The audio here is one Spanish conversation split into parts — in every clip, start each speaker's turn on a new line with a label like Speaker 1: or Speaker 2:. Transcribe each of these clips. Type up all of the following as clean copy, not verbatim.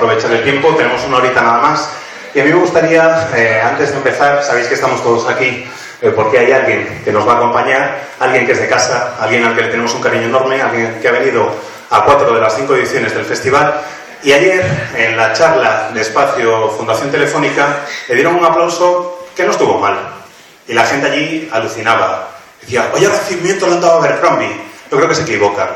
Speaker 1: aprovechar el tiempo, tenemos una horita nada más. Y a mí me gustaría, antes de empezar, sabéis que estamos todos aquí porque hay alguien que nos va a acompañar, alguien que es de casa, alguien al que le tenemos un cariño enorme, alguien que ha venido a 4 de las 5 ediciones del festival. Y ayer, en la charla de Espacio Fundación Telefónica, le dieron un aplauso que no estuvo mal. Y la gente allí alucinaba. Decía, oye, el recibimiento lo han dado a Abercrombie. Yo creo que se equivocan.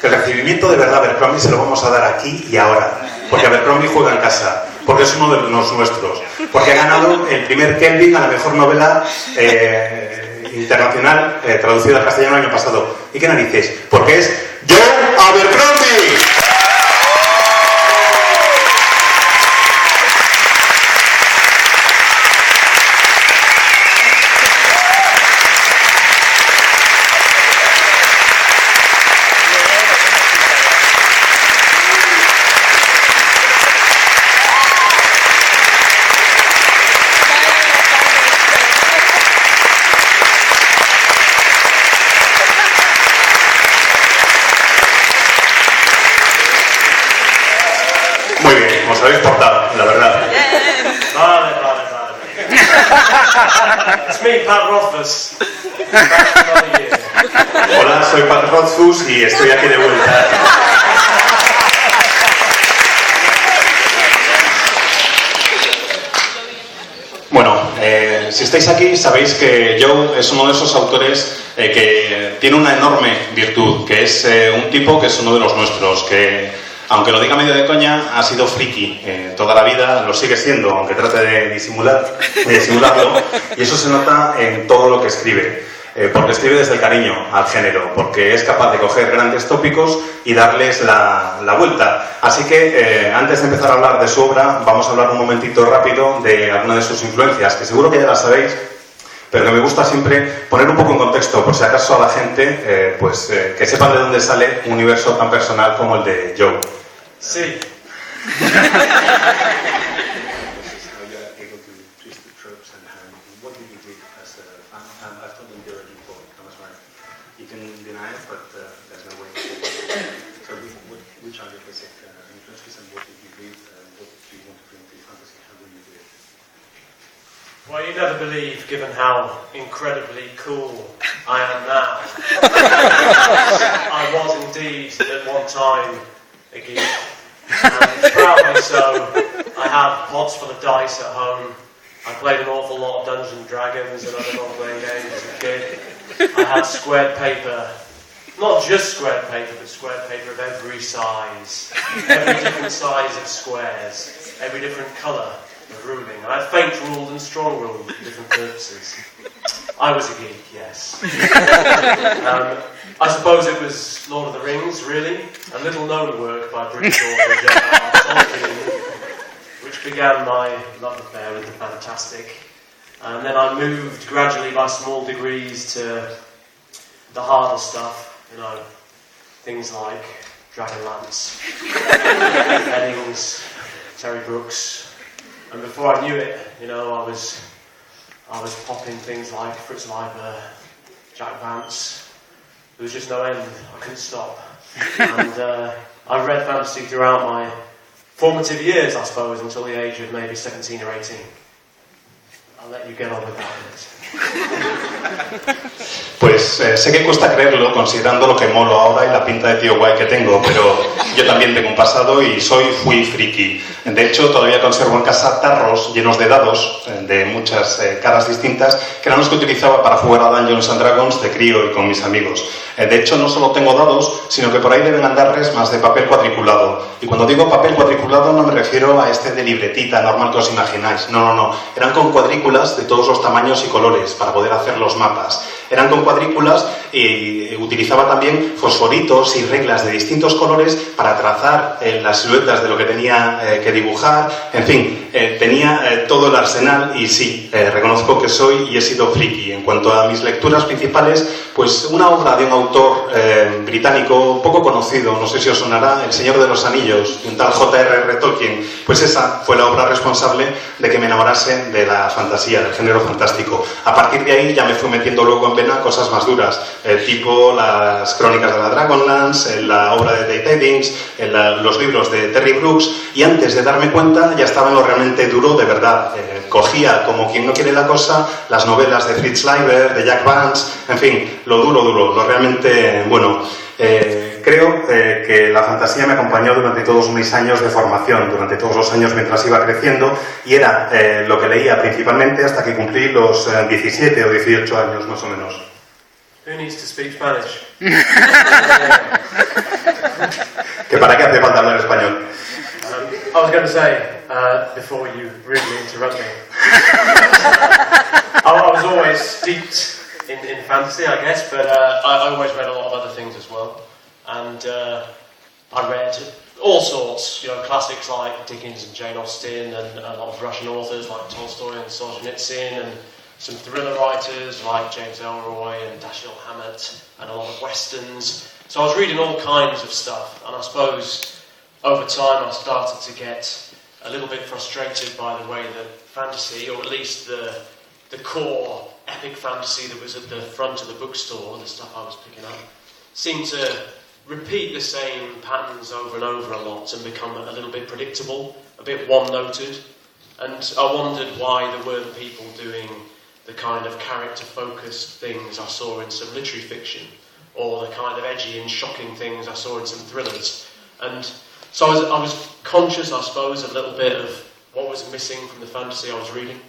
Speaker 1: Que el recibimiento de verdad a Abercrombie se lo vamos a dar aquí y ahora. Porque Abercrombie juega en casa. Porque es uno de los nuestros. Porque ha ganado el primer Kelvin a la mejor novela internacional traducida al castellano el año pasado. ¿Y qué narices? Porque es John Abercrombie. Os habéis portado, la verdad.
Speaker 2: Vale. It's me, Pat Rothfuss.
Speaker 1: Hola, soy Pat Rothfuss y estoy aquí de vuelta. Bueno, si estáis aquí sabéis que Joe es uno de esos autores que tiene una enorme virtud, que es un tipo que es uno de los nuestros, que aunque lo diga medio de coña, ha sido friki toda la vida, lo sigue siendo, aunque trate de disimularlo, y eso se nota en todo lo que escribe, porque escribe desde el cariño al género, porque es capaz de coger grandes tópicos y darles la vuelta. Así que, antes de empezar a hablar de su obra, vamos a hablar un momentito rápido de alguna de sus influencias, que seguro que ya las sabéis, pero que me gusta siempre poner un poco en contexto, por si acaso a la gente, que sepan de dónde sale un universo tan personal como el de Joe.
Speaker 2: Sí. Well, you never believe, given how incredibly cool I am now. I was indeed, at one time, a geek. And proudly so. I have pots full of dice at home. I played an awful lot of Dungeons and Dragons and other role-playing games as a kid. I had squared paper. Not just squared paper, but squared paper of every size. Every different size of squares. Every different colour of ruling. I had faint ruled and strong ruled for different purposes. I was a geek, yes. I suppose it was Lord of the Rings, really, a little-known work by British author J.R.R. Tolkien, which began my love affair with the fantastic. And then I moved gradually by small degrees to the harder stuff, things like Dragonlance, Eddings, Terry Brooks. And before I knew it, I was popping things like Fritz Leiber, Jack Vance. There was just no end. I couldn't stop. And I read fantasy throughout my formative years, I suppose, until the age of maybe 17 or 18. I'll let you get on with that.
Speaker 1: Pues sé que cuesta creerlo considerando lo que molo ahora y la pinta de tío guay que tengo, pero yo también tengo un pasado y fui friki. De hecho, todavía conservo en casa tarros llenos de dados de muchas caras distintas, que eran los que utilizaba para jugar a Dungeons and Dragons de crío y con mis amigos. De hecho, no solo tengo dados, sino que por ahí deben andar resmas de papel cuadriculado. Y cuando digo papel cuadriculado no me refiero a este de libretita normal que os imagináis. No. Eran con cuadrículas de todos los tamaños y colores para poder hacer los mapas. Eran con cuadrículas y utilizaba también fosforitos y reglas de distintos colores para trazar las siluetas de lo que tenía que dibujar. En fin, tenía todo el arsenal y sí, reconozco que soy y he sido friki. En cuanto a mis lecturas principales, pues una obra de un autor británico poco conocido, no sé si os sonará, El Señor de los Anillos, de un tal J.R.R. Tolkien. Pues esa fue la obra responsable de que me enamorase de la fantasía, del género fantástico. A partir de ahí ya me fui metiendo luego en ven a cosas más duras, tipo las crónicas de la Dragonlance, la obra de Dave Eddings, los libros de Terry Brooks, y antes de darme cuenta ya estaba en lo realmente duro de verdad. Cogía, como quien no quiere la cosa, las novelas de Fritz Leiber, de Jack Vance, en fin, lo duro, lo realmente bueno. Creo que la fantasía me acompañó durante todos mis años de formación, durante todos los años mientras iba creciendo, y era lo que leía principalmente hasta que cumplí los 17 o 18 años más o menos.
Speaker 2: Who needs to speak Spanish?
Speaker 1: ¿Que para qué hace falta hablar español?
Speaker 2: I was going to say, before you really interrupt me, I was always steeped in fantasy, I guess, but I always read a lot of other things as well. And I read all sorts, you know, classics like Dickens and Jane Austen, and a lot of Russian authors like Tolstoy and Solzhenitsyn, and some thriller writers like James Ellroy and Dashiell Hammett, and a lot of westerns. So I was reading all kinds of stuff, and I suppose over time I started to get a little bit frustrated by the way that fantasy, or at least the core epic fantasy that was at the front of the bookstore, the stuff I was picking up, seemed to repeat the same patterns over and over a lot and become a little bit predictable, a bit one-noted. And I wondered why there weren't people doing the kind of character-focused things I saw in some literary fiction, or the kind of edgy and shocking things I saw in some thrillers. And so I was conscious, I suppose, a little bit of what was missing from the fantasy I was reading.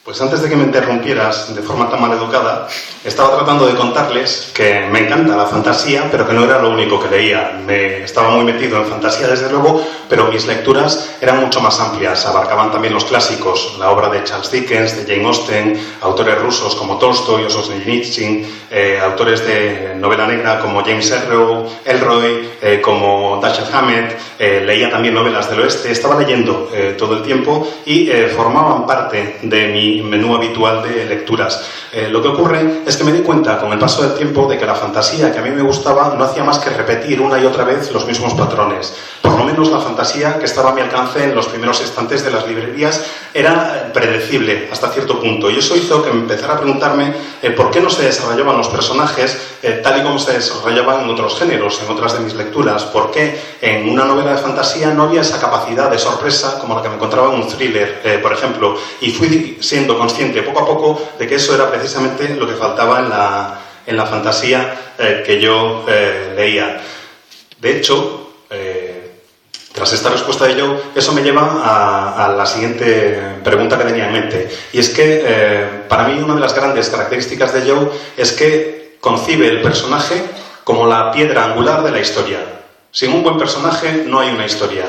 Speaker 1: Pues antes de que me interrumpieras de forma tan maleducada, estaba tratando de contarles que me encanta la fantasía, pero que no era lo único que leía. Estaba muy metido en fantasía, desde luego, pero mis lecturas eran mucho más amplias. Abarcaban también los clásicos, la obra de Charles Dickens, de Jane Austen, autores rusos como Tolstoy o Solzhenitsyn, autores de novela negra como James Ellroy, como Dashiell Hammett. Leía también novelas del oeste. Estaba leyendo todo el tiempo y formaban parte de mi menú habitual de lecturas. Lo que ocurre es que me di cuenta con el paso del tiempo de que la fantasía que a mí me gustaba no hacía más que repetir una y otra vez los mismos patrones. Por lo menos la fantasía que estaba a mi alcance en los primeros estantes de las librerías era predecible hasta cierto punto, y eso hizo que me empezara a preguntarme por qué no se desarrollaban los personajes tal y como se desarrollaban en otros géneros, en otras de mis lecturas. ¿Por qué en una novela de fantasía no había esa capacidad de sorpresa como la que me encontraba en un thriller, por ejemplo? Y fui siendo consciente poco a poco de que eso era precisamente lo que faltaba en la fantasía que yo leía. De hecho, tras esta respuesta de Joe, eso me lleva a la siguiente pregunta que tenía en mente. Y es que para mí una de las grandes características de Joe es que concibe el personaje como la piedra angular de la historia. Sin un buen personaje no hay una historia.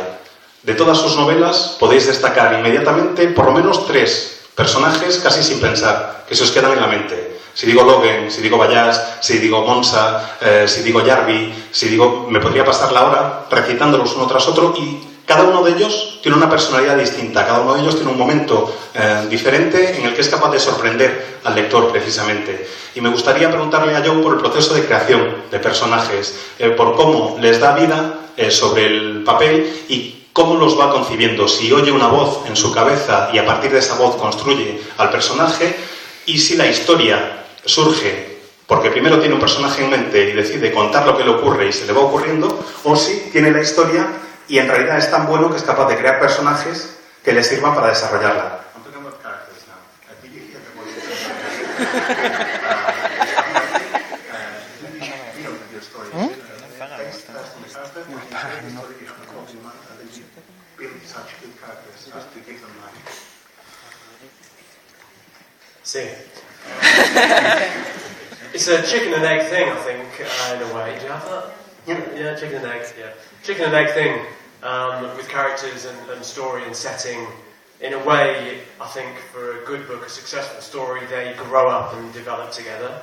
Speaker 1: De todas sus novelas podéis destacar inmediatamente por lo menos 3 personajes casi sin pensar, que se os quedan en la mente. Si digo Logan, si digo Bayas, si digo Monsa, si digo Jarvi, me podría pasar la hora recitándolos uno tras otro, y cada uno de ellos tiene una personalidad distinta, cada uno de ellos tiene un momento diferente en el que es capaz de sorprender al lector precisamente. Y me gustaría preguntarle a Joe por el proceso de creación de personajes, por cómo les da vida sobre el papel y cómo los va concibiendo, si oye una voz en su cabeza y a partir de esa voz construye al personaje, y si la historia surge porque primero tiene un personaje en mente y decide contar lo que le ocurre y se le va ocurriendo, o si tiene la historia y en realidad es tan bueno que es capaz de crear personajes que le sirvan para desarrollarla.
Speaker 2: Sí. It's a chicken and egg thing, I think, in a way. Do you have that? Yeah, chicken and egg, yeah. Chicken and egg thing, with characters and story and setting. In a way, I think for a good book, a successful story, they grow up and develop together.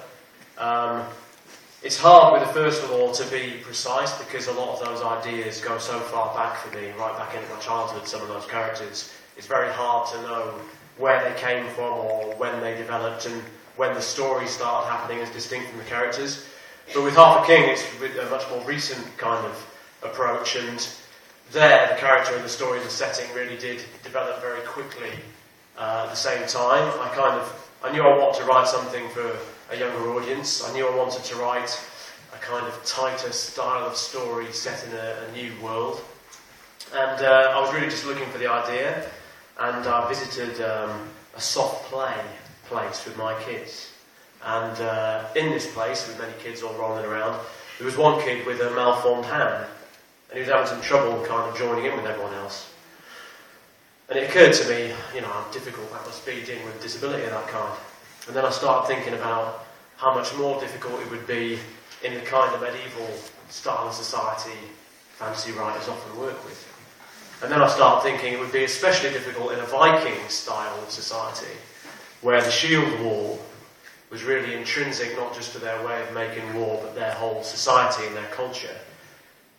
Speaker 2: It's hard with the first of all to be precise because a lot of those ideas go so far back for me, right back into my childhood, some of those characters. It's very hard to know where they came from or when they developed and when the story started happening as distinct from the characters. But with Half a King, it's a much more recent kind of approach, and there the character and the story and the setting really did develop very quickly at the same time. I kind of I knew I wanted to write something for a younger audience. I knew I wanted to write a kind of tighter style of story set in a new world. And I was really just looking for the idea, and I visited a soft play place with my kids. And in this place, with many kids all rolling around, there was one kid with a malformed hand, and he was having some trouble kind of joining in with everyone else. And it occurred to me, how difficult that must be dealing with disability of that kind. And then I started thinking about how much more difficult it would be in the kind of medieval style of society fantasy writers often work with. And then I started thinking it would be especially difficult in a Viking style of society, where the shield wall was really intrinsic not just to their way of making war, but their whole society and their culture.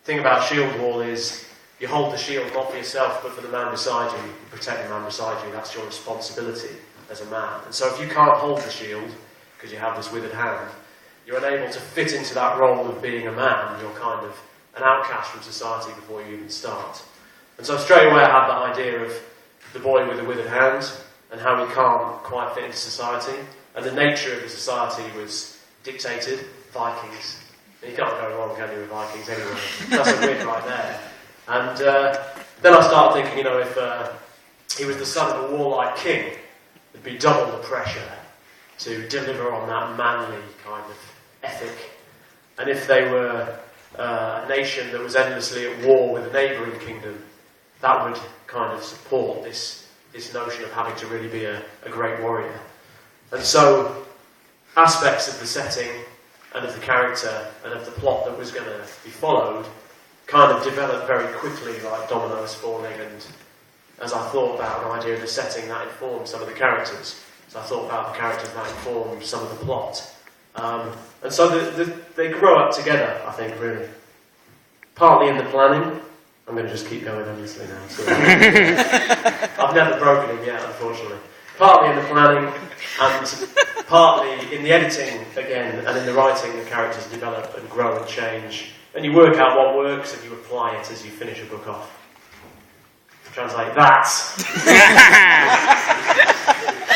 Speaker 2: The thing about shield wall is you hold the shield not for yourself, but for the man beside you. You protect the man beside you. That's your responsibility as a man. And so if you can't hold the shield, because you have this withered hand, you're unable to fit into that role of being a man. You're kind of an outcast from society before you even start. And so straight away I had that idea of the boy with the withered hand and how he can't quite fit into society. And the nature of the society was dictated, Vikings. And you can't go wrong, can you, with Vikings anyway? That's a win right there. And then I started thinking, if he was the son of a warlike king, it'd be double the pressure to deliver on that manly kind of ethic. And if they were a nation that was endlessly at war with a neighbouring kingdom, that would kind of support this notion of having to really be a great warrior. And so aspects of the setting and of the character and of the plot that was going to be followed kind of developed very quickly, like dominoes falling, and as I thought about an idea of the setting, that informed some of the characters. So I thought about the characters, that informed some of the plot. And so they grow up together, I think, really. Partly in the planning. I'm going to just keep going, obviously, now. So, I've never broken him yet, unfortunately. Partly in the planning, and partly in the editing, again, and in the writing, the characters develop and grow and change. And you work out what works, and you apply it as you finish a book off. Translate that.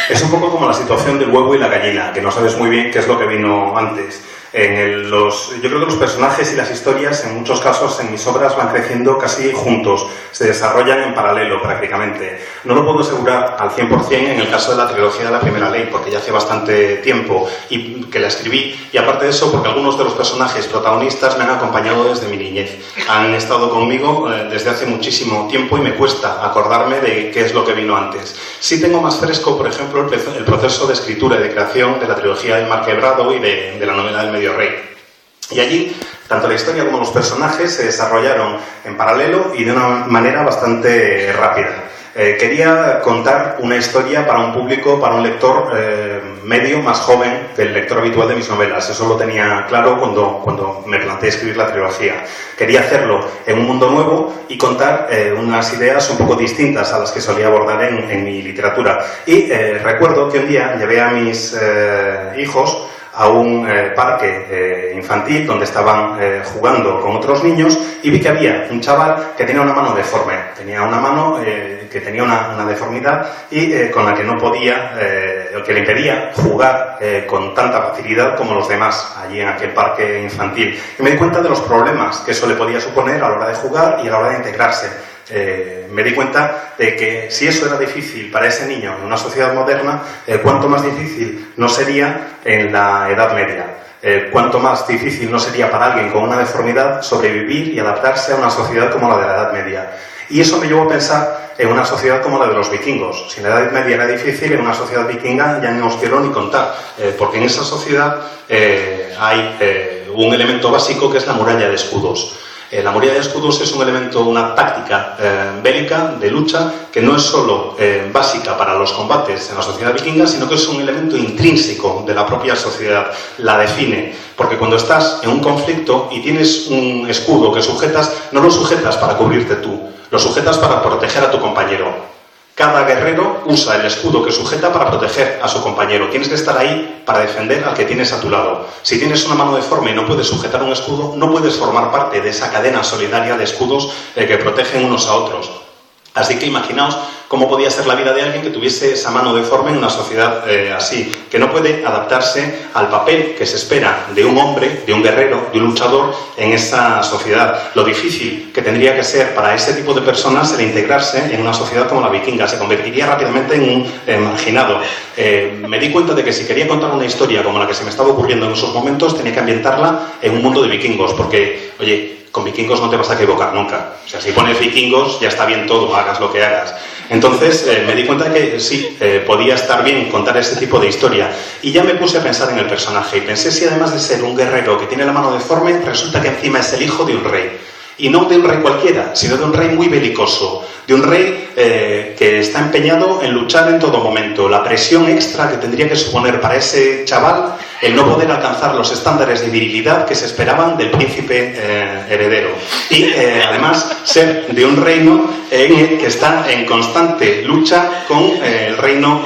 Speaker 1: Es un poco como la situación del huevo y la gallina, que no sabes muy bien qué es lo que vino antes. Yo creo que los personajes y las historias, en muchos casos, en mis obras, van creciendo casi juntos, se desarrollan en paralelo prácticamente. No lo puedo asegurar al 100% en el caso de la trilogía de la Primera Ley, porque ya hace bastante tiempo y que la escribí, y aparte de eso, porque algunos de los personajes protagonistas me han acompañado desde mi niñez. Han estado conmigo desde hace muchísimo tiempo y me cuesta acordarme de qué es lo que vino antes. Sí tengo más fresco, por ejemplo, el proceso de escritura y de creación de la trilogía de Marc Quebrado y de la novela del Medio Rey. Y allí, tanto la historia como los personajes se desarrollaron en paralelo y de una manera bastante rápida. Quería contar una historia para un público, para un lector medio, más joven del lector habitual de mis novelas. Eso lo tenía claro cuando me planteé escribir la trilogía. Quería hacerlo en un mundo nuevo y contar unas ideas un poco distintas a las que solía abordar en mi literatura. Y recuerdo que un día llevé a mis hijos a un parque infantil donde estaban jugando con otros niños y vi que había un chaval que tenía una mano deforme, tenía una mano que tenía una deformidad y con la que no podía, que le impedía jugar con tanta facilidad como los demás allí en aquel parque infantil. Y me di cuenta de los problemas que eso le podía suponer a la hora de jugar y a la hora de integrarse. Me di cuenta de que si eso era difícil para ese niño en una sociedad moderna, cuánto más difícil no sería en la Edad Media. Cuánto más difícil no sería para alguien con una deformidad sobrevivir y adaptarse a una sociedad como la de la Edad Media. Y eso me llevó a pensar en una sociedad como la de los vikingos. Si en la Edad Media era difícil, en una sociedad vikinga ya no os quiero ni contar, porque en esa sociedad hay un elemento básico que es la muralla de escudos. La muralla de escudos es un elemento, una táctica bélica de lucha que no es solo básica para los combates en la sociedad vikinga, sino que es un elemento intrínseco de la propia sociedad, la define. Porque cuando estás en un conflicto y tienes un escudo que sujetas, no lo sujetas para cubrirte tú, lo sujetas para proteger a tu compañero. Cada guerrero usa el escudo que sujeta para proteger a su compañero. Tienes que estar ahí para defender al que tienes a tu lado. Si tienes una mano deforme y no puedes sujetar un escudo, no puedes formar parte de esa cadena solidaria de escudos que protegen unos a otros. Así que imaginaos cómo podía ser la vida de alguien que tuviese esa mano deforme en una sociedad así, que no puede adaptarse al papel que se espera de un hombre, de un guerrero, de un luchador en esa sociedad. Lo difícil que tendría que ser para ese tipo de personas el integrarse en una sociedad como la vikinga, se convertiría rápidamente en un marginado. Me di cuenta de que si quería contar una historia como la que se me estaba ocurriendo en esos momentos, tenía que ambientarla en un mundo de vikingos, porque, oye, con vikingos no te vas a equivocar nunca. O sea, si pones vikingos, ya está bien todo, hagas lo que hagas. Entonces, me di cuenta de que sí, podía estar bien contar ese tipo de historia. Y ya me puse a pensar en el personaje. Y pensé si además de ser un guerrero que tiene la mano deforme, resulta que encima es el hijo de un rey. Y no de un rey cualquiera, sino de un rey muy belicoso. De un rey que está empeñado en luchar en todo momento. La presión extra que tendría que suponer para ese chaval el no poder alcanzar los estándares de virilidad que se esperaban del príncipe heredero. Y además ser de un reino que está en constante lucha con el reino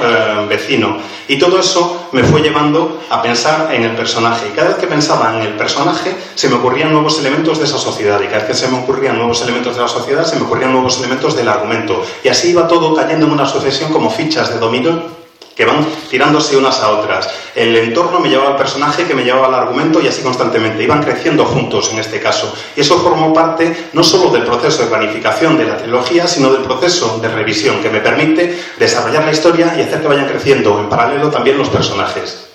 Speaker 1: vecino. Y todo eso me fue llevando a pensar en el personaje. Y cada vez que pensaba en el personaje, se me ocurrían nuevos elementos de esa sociedad. Y cada vez que se me ocurrían nuevos elementos de la sociedad, se me ocurrían nuevos elementos del argumento. Y así iba todo cayendo en una sucesión como fichas de dominó que van tirándose unas a otras. El entorno me llevaba al personaje, que me llevaba al argumento, y así constantemente. Iban creciendo juntos en este caso. Y eso formó parte no solo del proceso de planificación de la trilogía, sino del proceso de revisión que me permite desarrollar la historia y hacer que vayan creciendo en paralelo también los personajes.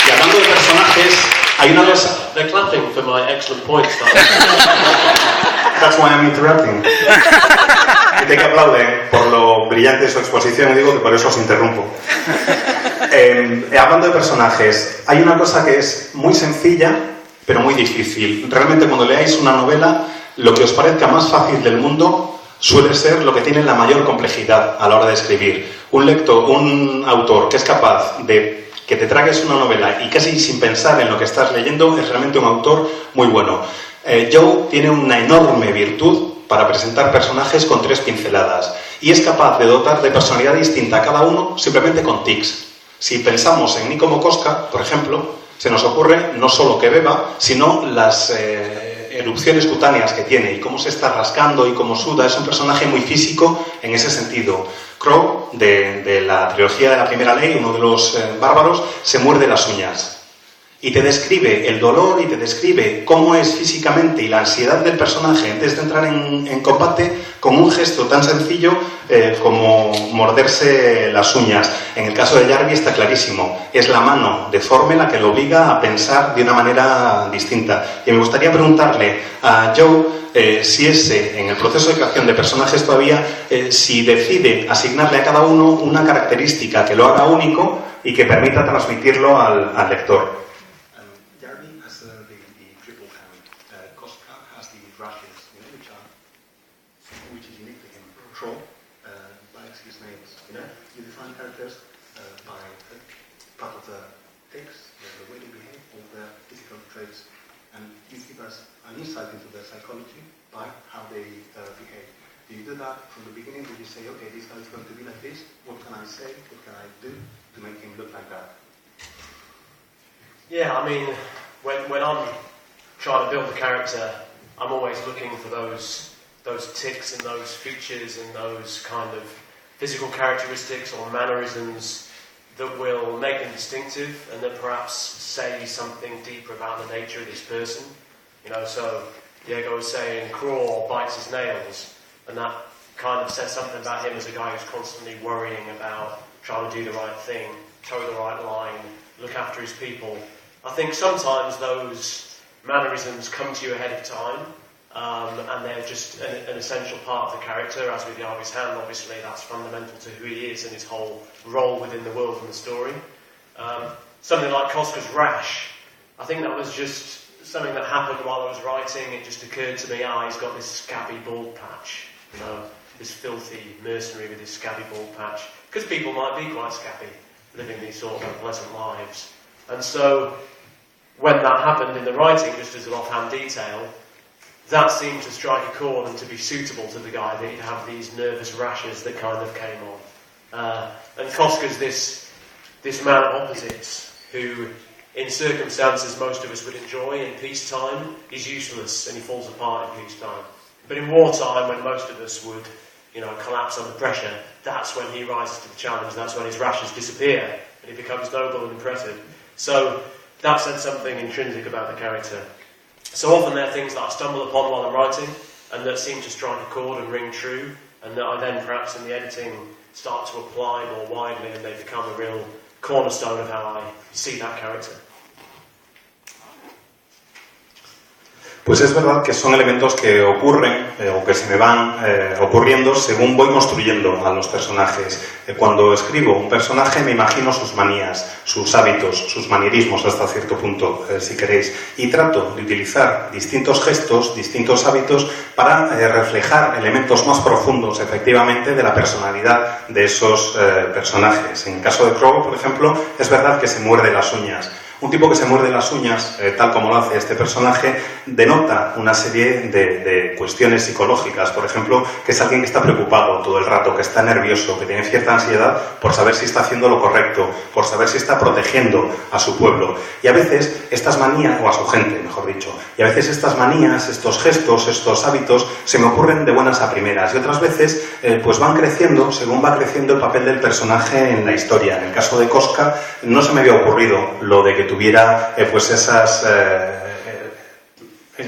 Speaker 1: Y hablando de personajes, hay una cosa.
Speaker 2: They're clapping for my excellent points.
Speaker 1: That's why I'm interrupting. Gente que aplauden por lo brillante de su exposición, y digo que por eso os interrumpo. Hablando de personajes, hay una cosa que es muy sencilla, pero muy difícil. Realmente cuando leáis una novela, lo que os parezca más fácil del mundo suele ser lo que tiene la mayor complejidad a la hora de escribir. Un autor que es capaz de que te tragues una novela y casi sin pensar en lo que estás leyendo es realmente un autor muy bueno. Joe tiene una enorme virtud para presentar personajes con 3 pinceladas y es capaz de dotar de personalidad distinta a cada uno simplemente con tics. Si pensamos en Nico Mokoska, por ejemplo, se nos ocurre no solo que beba, sino las erupciones cutáneas que tiene y cómo se está rascando y cómo suda. Es un personaje muy físico en ese sentido. Crow, de la trilogía de la Primera Ley, uno de los bárbaros, se muerde las uñas. Y te describe el dolor y te describe cómo es físicamente y la ansiedad del personaje antes de entrar en combate con un gesto tan sencillo como morderse las uñas. En el caso de Jarvis está clarísimo. Es la mano deforme la que lo obliga a pensar de una manera distinta. Y me gustaría preguntarle a Joe si en el proceso de creación de personajes todavía, si decide asignarle a cada uno una característica que lo haga único y que permita transmitirlo al lector. Jarvis has the triple hand. Koska has the brushes, which is unique to him. Troll likes his nails. You define characters by part of the tics, the way they behave, all their physical traits, and you give us an insight into their psychology by how they behave. Do you do that from the beginning? Do you say, okay, this guy is going to be like this? What can I say? What can I do to make him look like that?
Speaker 2: Yeah, I mean, when I'm trying to build a character, I'm always looking for those tics and those features and those kind of physical characteristics or mannerisms that will make them distinctive and that perhaps say something deeper about the nature of this person. So Diego was saying Craw bites his nails, and that kind of says something about him as a guy who's constantly worrying about trying to do the right thing, toe the right line, look after his people. I think sometimes those mannerisms come to you ahead of time, and they're just an essential part of the character. As with Jarvis Hand, obviously, that's fundamental to who he is and his whole role within the world and the story. Something like Koska's rash, I think that was just something that happened while I was writing. It just occurred to me, he's got this scabby bald patch, this filthy mercenary with his scabby bald patch. Because people might be quite scabby, living these sort of unpleasant lives. And so, when that happened in the writing, just as an offhand detail, that seemed to strike a chord and to be suitable to the guy, that he'd have these nervous rashes that kind of came on. And Koska's this man of opposites who in circumstances most of us would enjoy. In peacetime, he's useless and he falls apart in peacetime. But in wartime, when most of us would, collapse under pressure, that's when he rises to the challenge. That's when his rashes disappear and he becomes noble and impressive. So that said something intrinsic about the character. So often there are things that I stumble upon while I'm writing and that seem to strike a chord and ring true, and that I then perhaps in the editing start to apply more widely, and they become a real cornerstone of how I see that character.
Speaker 1: Pues es verdad que son elementos que ocurren o que se me van ocurriendo según voy construyendo a los personajes. Cuando escribo un personaje me imagino sus manías, sus hábitos, sus manierismos hasta cierto punto, si queréis, y trato de utilizar distintos gestos, distintos hábitos para reflejar elementos más profundos, efectivamente, de la personalidad de esos personajes. En el caso de Crow, por ejemplo, es verdad que se muerde las uñas. Un tipo que se muerde las uñas, tal como lo hace este personaje, denota una serie de cuestiones psicológicas. Por ejemplo, que es alguien que está preocupado todo el rato, que está nervioso, que tiene cierta ansiedad por saber si está haciendo lo correcto, por saber si está protegiendo a su pueblo. Y a veces estas manías, o a su gente, mejor dicho, y a veces estas manías, estos gestos, estos hábitos, se me ocurren de buenas a primeras. Y otras veces, pues van creciendo según va creciendo el papel del personaje en la historia. En el caso de Koska, no se me había ocurrido lo de que tuviera pues esas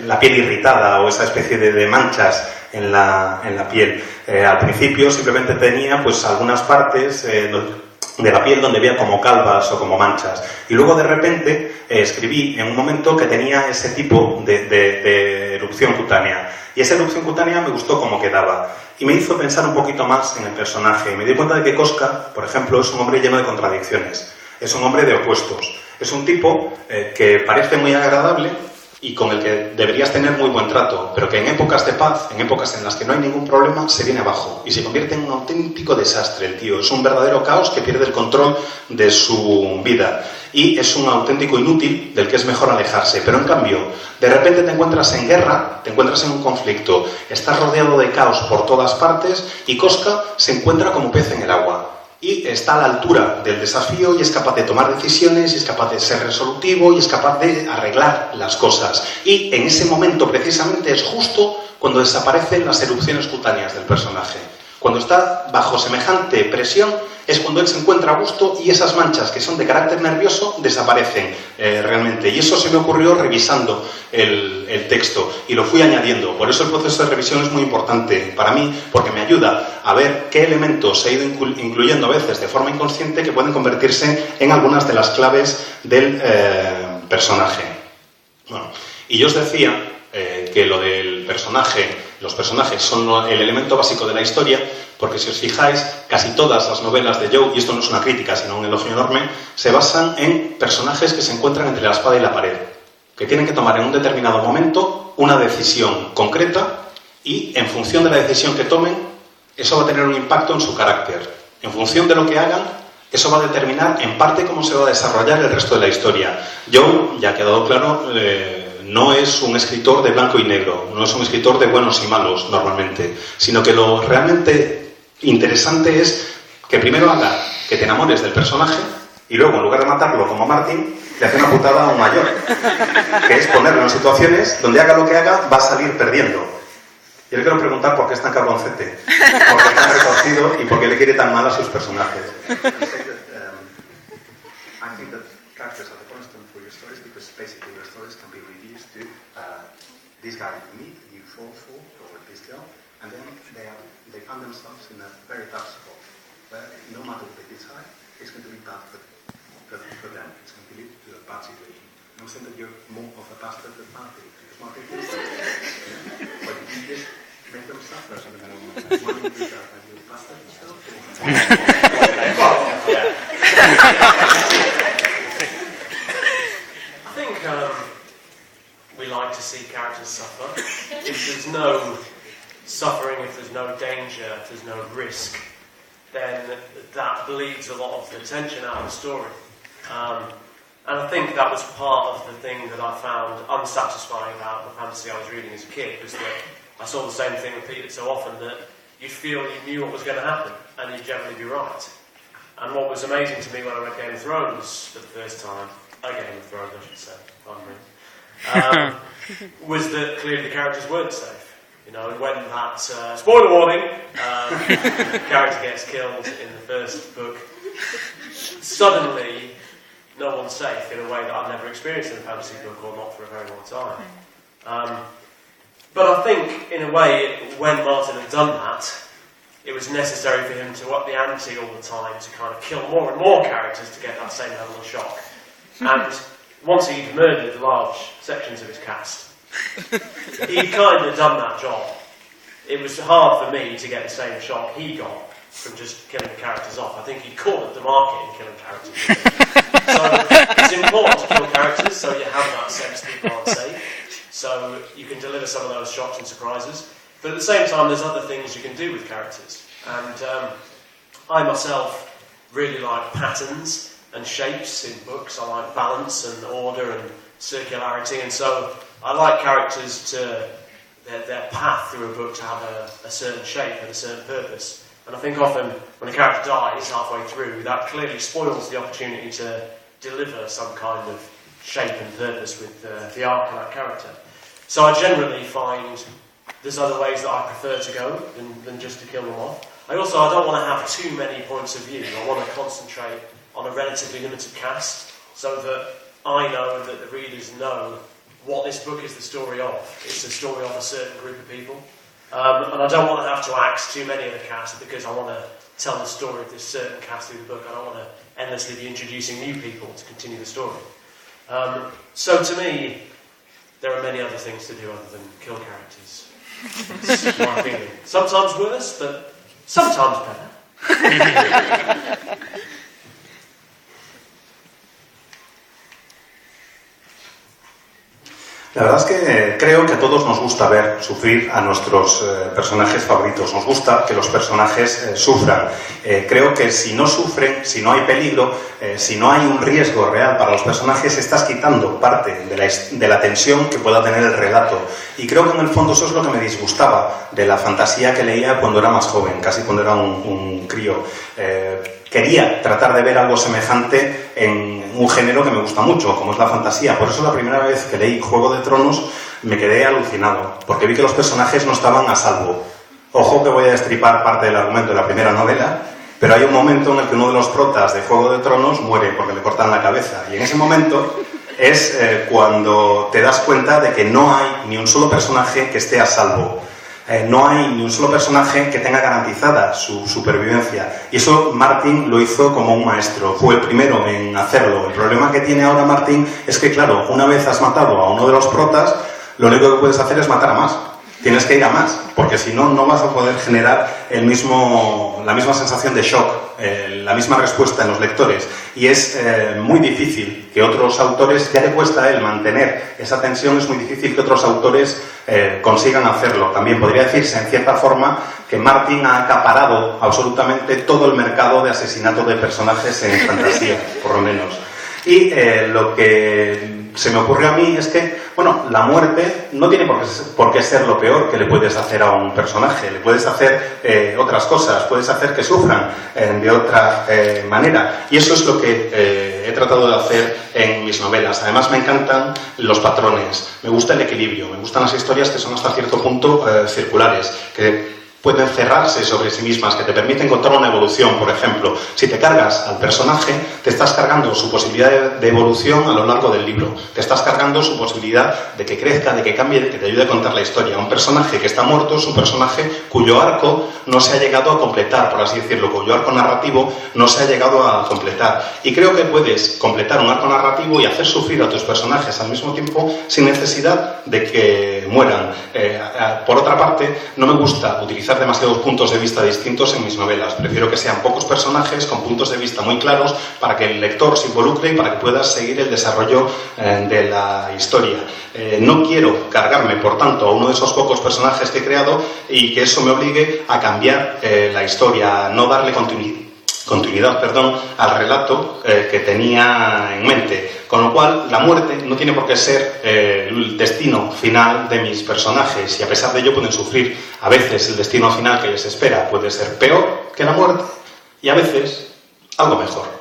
Speaker 1: la piel irritada o esa especie de manchas en la piel. Al principio simplemente tenía pues algunas partes de la piel donde había como calvas o como manchas, y luego de repente escribí en un momento que tenía ese tipo de erupción cutánea, y esa erupción cutánea me gustó cómo quedaba y me hizo pensar un poquito más en el personaje. Me di cuenta de que Koska, por ejemplo, es un hombre lleno de contradicciones, es un hombre de opuestos. Es un tipo que parece muy agradable y con el que deberías tener muy buen trato, pero que en épocas de paz, en épocas en las que no hay ningún problema, se viene abajo y se convierte en un auténtico desastre. El tío es un verdadero caos que pierde el control de su vida y es un auténtico inútil del que es mejor alejarse. Pero en cambio, de repente te encuentras en guerra, te encuentras en un conflicto, estás rodeado de caos por todas partes y Koska se encuentra como pez en el agua. Y está a la altura del desafío y es capaz de tomar decisiones, y es capaz de ser resolutivo, y es capaz de arreglar las cosas. Y en ese momento, precisamente, es justo cuando desaparecen las erupciones cutáneas del personaje. Cuando está bajo semejante presión es cuando él se encuentra a gusto y esas manchas que son de carácter nervioso desaparecen realmente. Y eso se me ocurrió revisando el texto y lo fui añadiendo. Por eso el proceso de revisión es muy importante para mí, porque me ayuda a ver qué elementos he ido incluyendo a veces de forma inconsciente que pueden convertirse en algunas de las claves del personaje. Bueno, y yo os decía que lo del personaje, los personajes son el elemento básico de la historia, porque si os fijáis, casi todas las novelas de Joe, y esto no es una crítica sino un elogio enorme, se basan en personajes que se encuentran entre la espada y la pared, que tienen que tomar en un determinado momento una decisión concreta y en función de la decisión que tomen, eso va a tener un impacto en su carácter. En función de lo que hagan, eso va a determinar en parte cómo se va a desarrollar el resto de la historia. Joe, ya ha quedado claro, no es un escritor de blanco y negro, no es un escritor de buenos y malos normalmente, sino que lo realmente interesante es que primero haga que te enamores del personaje y luego, en lugar de matarlo como Martin, le hace una putada aún mayor, que es ponerlo en situaciones donde haga lo que haga, va a salir perdiendo. Y le quiero preguntar por qué es tan cabroncete, por qué es tan retorcido y por qué le quiere tan mal a sus personajes. This guy you meet, you fall for, or this girl, and then they find themselves in a very tough spot, where no matter what they decide, it's going to be bad for them. It's going to lead to a bad situation. I'm saying that you're more of a bastard than Martin, because Martin is but you just make them suffer. Martin is a bastard yourself.
Speaker 2: I think we like to see characters suffer. If there's no suffering, if there's no danger, if there's no risk, then that bleeds a lot of the tension out of the story. And I think that was part of the thing that I found unsatisfying about the fantasy I was reading as a kid, was that I saw the same thing repeated so often that you'd feel you knew what was going to happen, and you'd generally be right. And what was amazing to me when I read Game of Thrones for the first time, Game of Thrones I should say, was that clearly the characters weren't safe. You know, and when that, spoiler warning, character gets killed in the first book, suddenly no one's safe in a way that I've never experienced in a fantasy book, or not for a very long time. But I think, in a way, when Martin had done that, it was necessary for him to up the ante all the time to kind of kill more and more characters to get that same level of shock. And once he'd murdered large sections of his cast, he'd kind of done that job. It was hard for me to get the same shock he got from just killing the characters off. I think he cornered the market in killing characters. So it's important to kill characters so you have that sense that people aren't safe. So you can deliver some of those shocks and surprises. But at the same time, there's other things you can do with characters. And I myself really like patterns and shapes in books. I like balance and order and circularity. And so I like characters to their path through a book to have a certain shape and a certain purpose. And I think often when a character dies halfway through, that clearly spoils the opportunity to deliver some kind of shape and purpose with the arc of that character. So I generally find there's other ways that I prefer to go than just to kill them off. I don't want to have too many points of view. I want to concentrate on a relatively limited cast so that I know and that the readers know what this book is the story of. It's the story of a certain group of people. And I don't want to have to axe too many of the cast because I want to tell the story of this certain cast through the book. I don't want to endlessly be introducing new people to continue the story. So to me, there are many other things to do other than kill characters. It's my feeling. Sometimes worse, but sometimes better.
Speaker 1: La verdad es que creo que a todos nos gusta ver sufrir a nuestros personajes favoritos. Nos gusta que los personajes sufran. Creo que si no sufren, si no hay peligro, si no hay un riesgo real para los personajes, estás quitando parte de la tensión que pueda tener el relato. Y creo que en el fondo eso es lo que me disgustaba de la fantasía que leía cuando era más joven, casi cuando era un crío. Quería tratar de ver algo semejante en un género que me gusta mucho, como es la fantasía. Por eso la primera vez que leí Juego de Tronos me quedé alucinado, porque vi que los personajes no estaban a salvo. Ojo que voy a destripar parte del argumento de la primera novela, pero hay un momento en el que uno de los protas de Juego de Tronos muere porque le cortan la cabeza. Y en ese momento es cuando te das cuenta de que no hay ni un solo personaje que esté a salvo. No hay ni un solo personaje que tenga garantizada su supervivencia. Y eso Martin lo hizo como un maestro. Fue el primero en hacerlo. El problema que tiene ahora Martin es que, claro, una vez has matado a uno de los protas, lo único que puedes hacer es matar a más. Tienes que ir a más, porque si no, no vas a poder generar la misma sensación de shock, la misma respuesta en los lectores. Y es muy difícil que otros autores, ya le cuesta a él mantener esa tensión, es muy difícil que otros autores consigan hacerlo. También podría decirse, en cierta forma, que Martin ha acaparado absolutamente todo el mercado de asesinato de personajes en fantasía, por lo menos. Y lo que se me ocurrió a mí es que, bueno, la muerte no tiene por qué ser lo peor que le puedes hacer a un personaje. Le puedes hacer otras cosas, puedes hacer que sufran de otra manera. Y eso es lo que he tratado de hacer en mis novelas. Además me encantan los patrones, me gusta el equilibrio, me gustan las historias que son hasta cierto punto circulares, que pueden cerrarse sobre sí mismas, que te permiten contar una evolución. Por ejemplo, si te cargas al personaje, te estás cargando su posibilidad de evolución a lo largo del libro, te estás cargando su posibilidad de que crezca, de que cambie, de que te ayude a contar la historia. Un personaje que está muerto es un personaje cuyo arco no se ha llegado a completar, por así decirlo, cuyo arco narrativo no se ha llegado a completar. Y creo que puedes completar un arco narrativo y hacer sufrir a tus personajes al mismo tiempo sin necesidad de que mueran. Por otra parte, no me gusta utilizar demasiados puntos de vista distintos en mis novelas. Prefiero que sean pocos personajes con puntos de vista muy claros para que el lector se involucre y para que puedas seguir el desarrollo de la historia. No quiero cargarme, por tanto, a uno de esos pocos personajes que he creado y que eso me obligue a cambiar la historia, a no darle continuidad al relato que tenía en mente. Con lo cual, la muerte no tiene por qué ser el destino final de mis personajes, y a pesar de ello pueden sufrir. A veces el destino final que les espera puede ser peor que la muerte, y a veces algo mejor.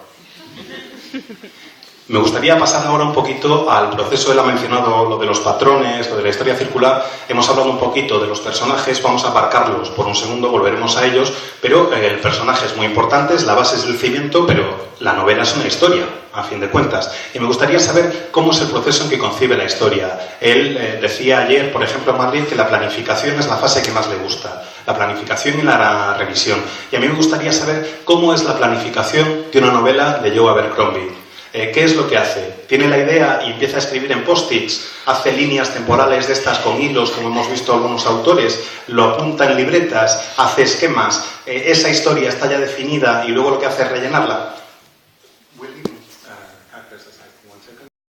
Speaker 1: Me gustaría pasar ahora un poquito al proceso. Él ha mencionado lo de los patrones, lo de la historia circular. Hemos hablado un poquito de los personajes, vamos a aparcarlos por un segundo, volveremos a ellos, pero el personaje es muy importante, es la base, es el cimiento, pero la novela es una historia, a fin de cuentas. Y me gustaría saber cómo es el proceso en que concibe la historia. Él decía ayer, por ejemplo, en Madrid, que la planificación es la fase que más le gusta. La planificación y la revisión. Y a mí me gustaría saber cómo es la planificación de una novela de Joe Abercrombie. ¿Qué es lo que hace? Tiene la idea y empieza a escribir en post-its, hace líneas temporales de estas con hilos, como hemos visto algunos autores, lo apunta en libretas, hace esquemas, esa historia está ya definida y luego lo que hace es rellenarla.